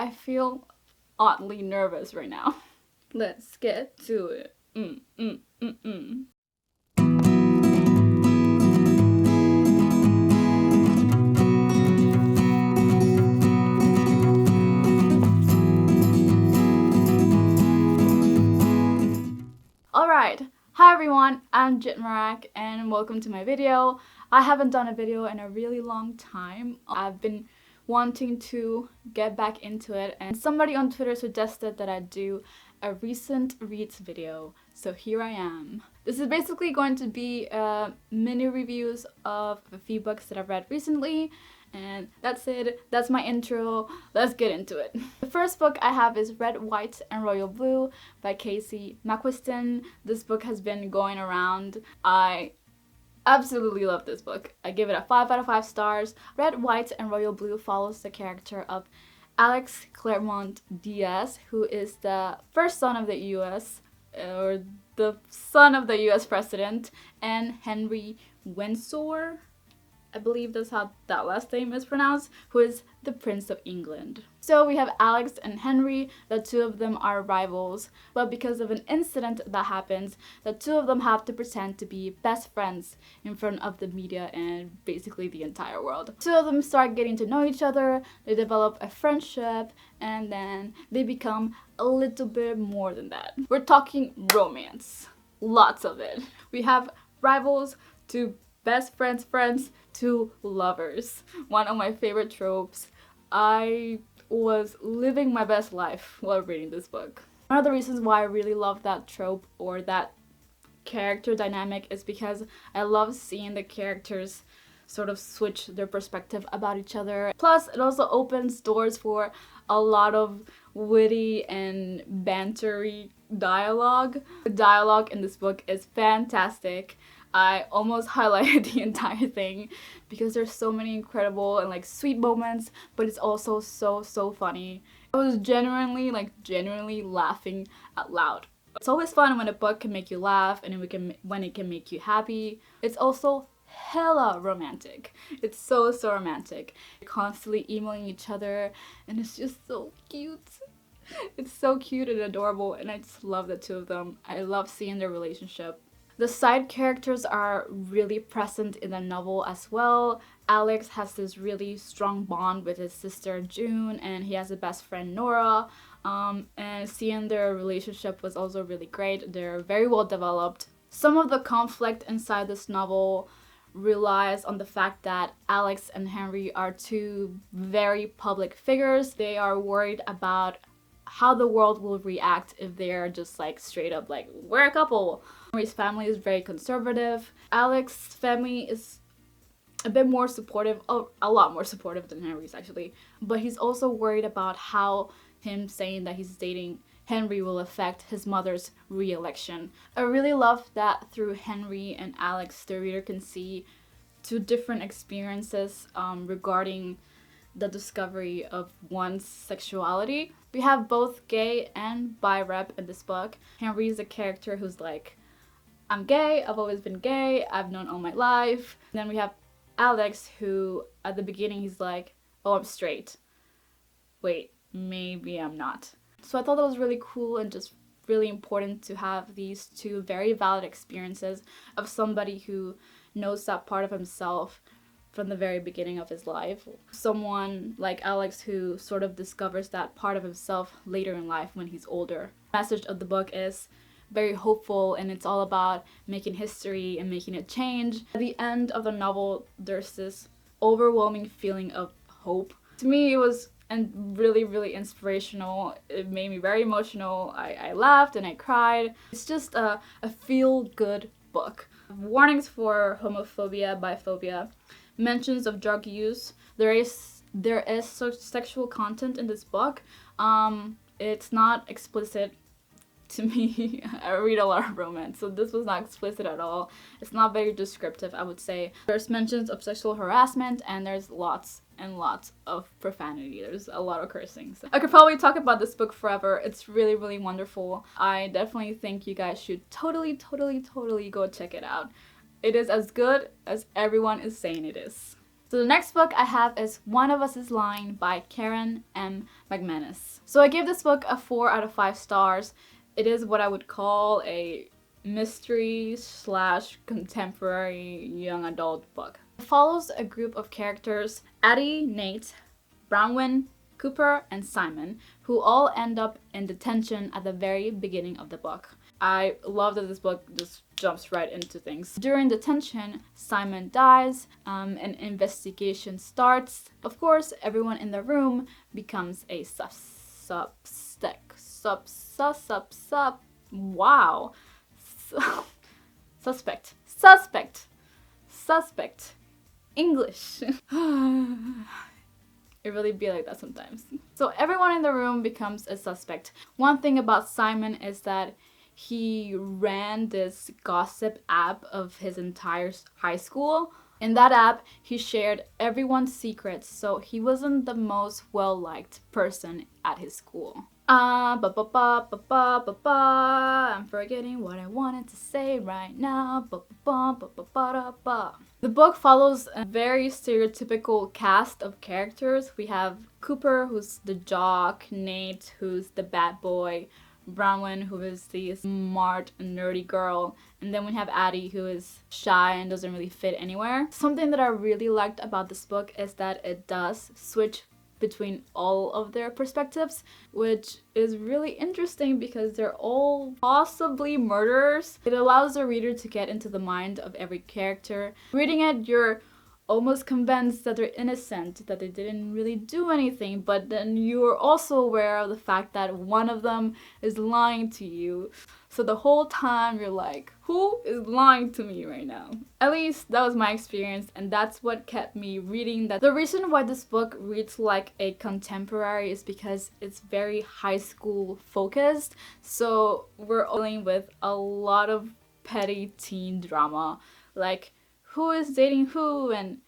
I feel oddly nervous right now. Let's get to it. Alright, hi everyone, I'm Yitmarak and welcome to my video. I haven't done a video in a really long time. I've been wanting to get back into it, and somebody on Twitter suggested that I do a recent reads video, so here I am. This is basically going to be mini reviews of a few books that I've read recently, and that's it. That's my intro. Let's get into it. The first book I have is Red, White, and Royal Blue by McQuiston. This book has been going around. I absolutely love this book. I give it a 5 out of 5 stars. Red, White, and Royal Blue follows the character of Alex Claremont Diaz, who is the first son of the U.S., or the son of the U.S. president, and Henry Windsor, I believe that's how that last name is pronounced, who is the Prince of England. So we have Alex and Henry. The two of them are rivals, but because of an incident that happens, the two of them have to pretend to be best friends in front of the media and basically the entire world. Two of them start getting to know each other, they develop a friendship, and then they become a little bit more than that. We're talking romance. Lots of it. We have rivals to best friends to lovers. One of my favorite tropes. I was living my best life while reading this book. One of the reasons why I really love that trope or that character dynamic is because I love seeing the characters sort of switch their perspective about each other. Plus, it also opens doors for a lot of witty and bantery dialogue. The dialogue in this book is fantastic. I almost highlighted the entire thing because there's so many incredible and like sweet moments, but it's also so funny. I was genuinely laughing out loud. It's always fun when a book can make you laugh and when it can make you happy. It's also hella romantic. It's so romantic. They're constantly emailing each other and it's just so cute. It's so cute and adorable, and I just love the two of them. I love seeing their relationship. The side characters are really present in the novel as well. Alex has this really strong bond with his sister June, and he has a best friend Nora. And seeing their relationship was also really great. They're very well developed. Some of the conflict inside this novel relies on the fact that Alex and Henry are two very public figures. They are worried about how the world will react if they're just like straight up like, we're a couple. Henry's family is very conservative. Alex's family is a bit more supportive, a lot more supportive than Henry's actually, but he's also worried about how him saying that he's dating Henry will affect his mother's re-election. I really love that through Henry and Alex, the reader can see two different experiences regarding the discovery of one's sexuality. We have both gay and bi rep in this book. Henry is a character who's like, I'm gay, I've always been gay, I've known all my life. And then we have Alex, who at the beginning he's like, oh, I'm straight. Wait, maybe I'm not. So I thought that was really cool and just really important to have these two very valid experiences of somebody who knows that part of himself from the very beginning of his life. Someone like Alex who sort of discovers that part of himself later in life when he's older. The message of the book is very hopeful, and it's all about making history and making a change. At the end of the novel, there's this overwhelming feeling of hope. To me, it was really inspirational. It made me very emotional. I laughed and I cried. It's just a feel-good book. Warnings for homophobia, biphobia, mentions of drug use. There is sexual content in this book. It's not explicit to me. I read a lot of romance, so this was not explicit at all. It's not very descriptive, I would say. There's mentions of sexual harassment, and there's lots and lots of profanity. There's a lot of cursing. So I could probably talk about this book forever. It's really wonderful. I definitely think you guys should totally go check it out. It is as good as everyone is saying it is. So the next book I have is One of Us is Lying by Karen M. McManus. So I gave this book a 4 out of 5 stars. It is what I would call a mystery / contemporary young adult book. It follows a group of characters, Addie, Nate, Bronwyn, Cooper, and Simon, who all end up in detention at the very beginning of the book. I love that this book just jumps right into things. During detention, Simon dies, an investigation starts. Of course, everyone in the room becomes a suspect. English. It really be like that sometimes. So everyone in the room becomes a suspect. One thing about Simon is that he ran this gossip app of his entire high school. In that app, he shared everyone's secrets, so he wasn't the most well-liked person at his school. I'm forgetting what I wanted to say right now. The book follows a very stereotypical cast of characters. We have Cooper, who's the jock, Nate, who's the bad boy, Bronwyn, who is the smart, nerdy girl, and then we have Addie, who is shy and doesn't really fit anywhere. Something that I really liked about this book is that it does switch between all of their perspectives, which is really interesting because they're all possibly murderers. It allows the reader to get into the mind of every character. Reading it, you're almost convinced that they're innocent, that they didn't really do anything, but then you're also aware of the fact that one of them is lying to you. So the whole time you're like, who is lying to me right now? At least that was my experience, and that's what kept me reading that. The reason why this book reads like a contemporary is because it's very high school focused. So we're dealing with a lot of petty teen drama, like who is dating who and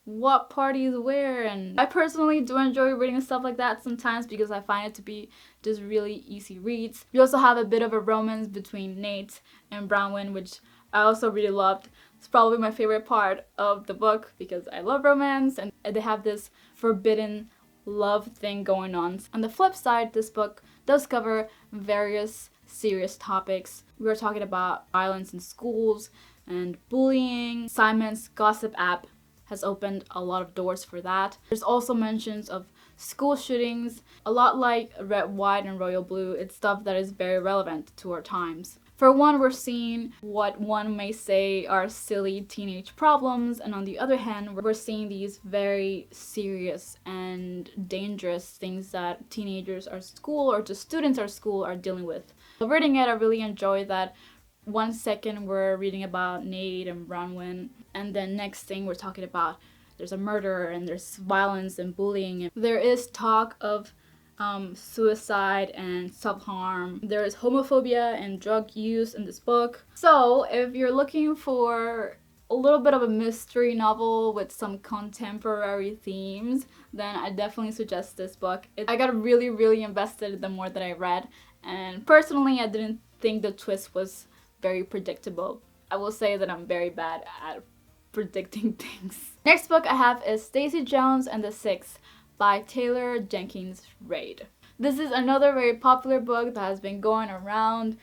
what parties where, and I personally do enjoy reading stuff like that sometimes because I find it to be just really easy reads. We also have a bit of a romance between Nate and Bronwyn, which I also really loved. It's probably my favorite part of the book because I love romance and they have this forbidden love thing going on. On the flip side, this book does cover various serious topics. We were talking about violence in schools and bullying. Simon's gossip app has opened a lot of doors for that. There's also mentions of school shootings. A lot like Red, White, and Royal Blue, it's stuff that is very relevant to our times. For one, we're seeing what one may say are silly teenage problems, and on the other hand, we're seeing these very serious and dangerous things that teenagers at school or just students at school are dealing with. So reading it, I really enjoy that. 1 second we're reading about Nate and Bronwyn, and then next thing we're talking about there's a murder and there's violence and bullying. And there is talk of suicide and self-harm. There is homophobia and drug use in this book. So if you're looking for a little bit of a mystery novel with some contemporary themes, then I definitely suggest this book. I got really invested the more that I read, and personally I didn't think the twist was very predictable. I will say that I'm very bad at predicting things. Next book I have is Daisy Jones and the Six by Taylor Jenkins Reid. This is another very popular book that has been going around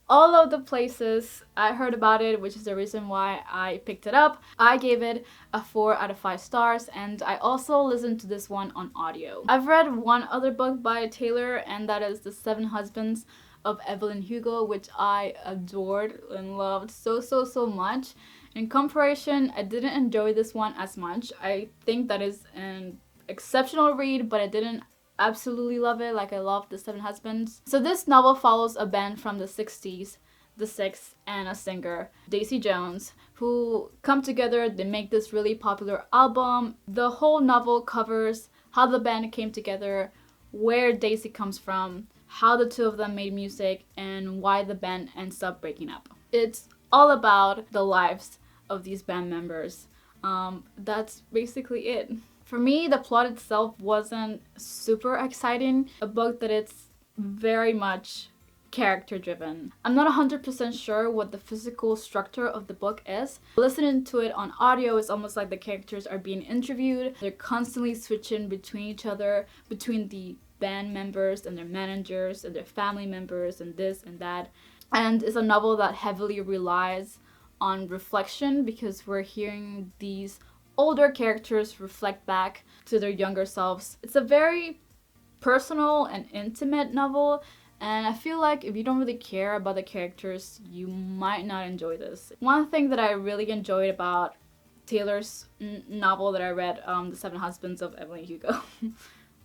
all of the places I heard about it, which is the reason why I picked it up. I gave it a 4 out of 5 stars, and I also listened to this one on audio. I've read one other book by Taylor, and that is The Seven Husbands of Evelyn Hugo, which I adored and loved so much. In comparison, I didn't enjoy this one as much. I think that is an exceptional read, but I didn't absolutely love it like I loved The Seven Husbands. So this novel follows a band from the 60s, the Six, and a singer, Daisy Jones, who come together. They make this really popular album. The whole novel covers how the band came together, where Daisy comes from, how the two of them made music, and why the band ends up breaking up. It's all about the lives of these band members. That's basically it. For me, the plot itself wasn't super exciting. A book that it's very much character driven. I'm not 100% sure what the physical structure of the book is. Listening to it on audio is almost like the characters are being interviewed. They're constantly switching between each other, between the band members and their managers and their family members and this and that. And it's a novel that heavily relies on reflection because we're hearing these older characters reflect back to their younger selves. It's a very personal and intimate novel, and I feel like if you don't really care about the characters, you might not enjoy this. One thing that I really enjoyed about Taylor's novel that I read, The Seven Husbands of Evelyn Hugo,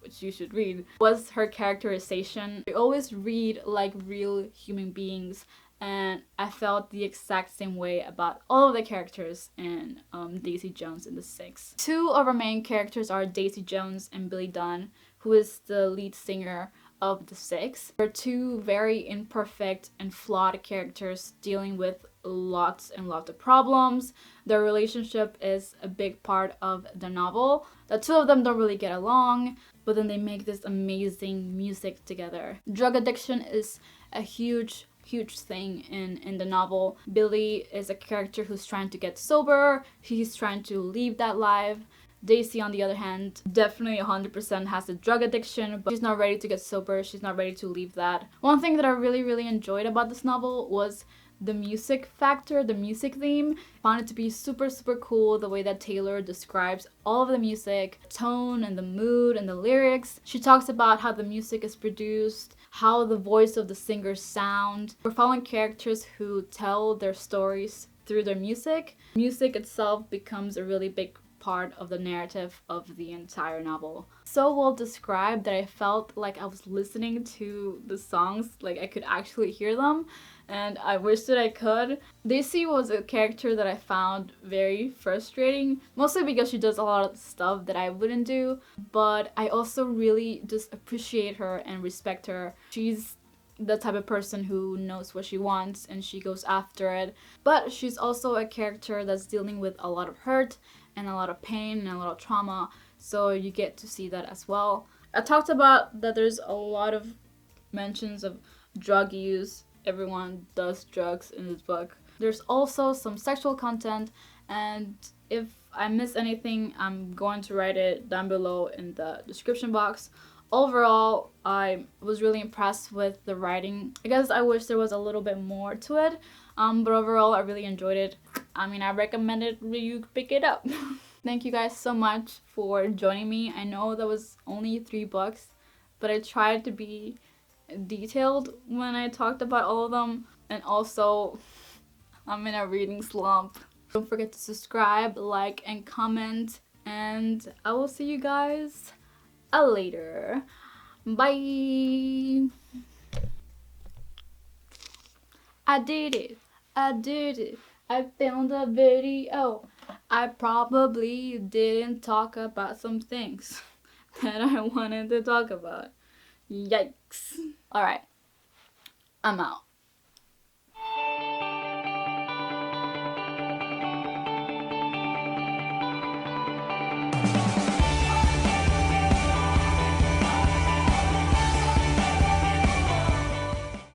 which you should read, was her characterization. They always read like real human beings, and I felt the exact same way about all of the characters in Daisy Jones and the Six. Two of our main characters are Daisy Jones and Billy Dunn, who is the lead singer of the Six. They're two very imperfect and flawed characters dealing with lots and lots of problems. Their relationship is a big part of the novel. The two of them don't really get along, but then they make this amazing music together. Drug addiction is a huge thing in the novel. Billy is a character who's trying to get sober. He's trying to leave that life. Daisy, on the other hand, definitely 100% has a drug addiction, but she's not ready to get sober. She's not ready to leave that. One thing that I really enjoyed about this novel was the music factor, the music theme. I found it to be super cool the way that Taylor describes all of the music, tone and the mood and the lyrics. She talks about how the music is produced, how the voice of the singers sound. We're following characters who tell their stories through their music. Music itself becomes a really big part of the narrative of the entire novel. So well described that I felt like I was listening to the songs, like I could actually hear them, and I wish that I could. Daisy was a character that I found very frustrating, mostly because she does a lot of stuff that I wouldn't do, but I also really just appreciate her and respect her. She's the type of person who knows what she wants and she goes after it, but she's also a character that's dealing with a lot of hurt and a lot of pain and a lot of trauma, so you get to see that as well. I talked about that there's a lot of mentions of drug use. Everyone does drugs in this book. There's also some sexual content, and if I miss anything, I'm going to write it down below in the description box. Overall, I was really impressed with the writing. I guess I wish there was a little bit more to it, but overall I really enjoyed it. I mean, I recommend it, you pick it up. Thank you guys so much for joining me. I know that was only 3 books, but I tried to be detailed when I talked about all of them, and also I'm in a reading slump. Don't forget to subscribe, like, and comment, and I will see you guys later. Bye. I did it. I filmed a video. I probably didn't talk about some things that I wanted to talk about. Yikes. Alright, I'm out.